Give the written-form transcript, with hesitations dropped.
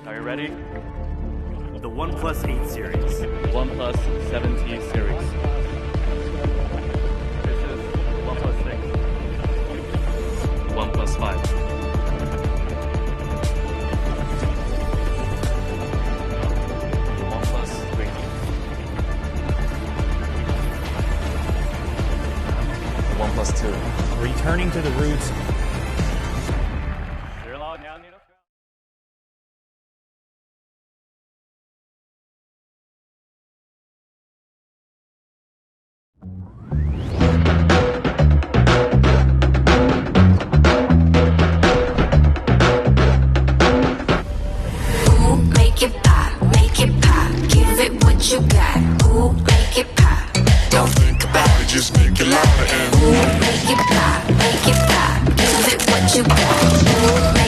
Are you ready? The OnePlus 8 series. OnePlus 7T series. This is the OnePlus 6. OnePlus 5. OnePlus 3. OnePlus 2. Returning to the roots. You got, ooh, make it pop. Don't think about it, just make it loud and Ooh, make it pop, give it what you got. Ooh,